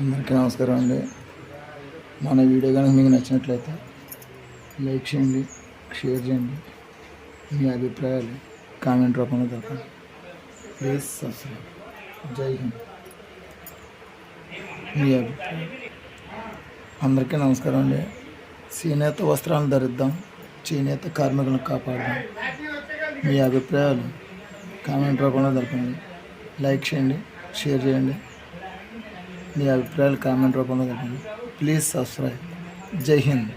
అందరికీ నమస్కారం అండి. మన వీడియో కనుక మీకు నచ్చినట్లయితే లైక్ చేయండి, షేర్ చేయండి. మీ అభిప్రాయాలు కామెంట్ రూపంలో తెలపండి. Please subscribe. జై హింద్. మీ అభిప్రాయం. అందరికీ నమస్కారం అండి. చేనేత వస్త్రాలను ధరిద్దాం, చేనేత కార్మికులను కాపాడదాం. మీ అభిప్రాయాలు కామెంట్ రూపంలో తెలపండి. లైక్ చేయండి, షేర్ చేయండి. మీ అభిప్రాయాలు కామెంట్ రూపంలో తెలపండి. Please subscribe. జై హింద్.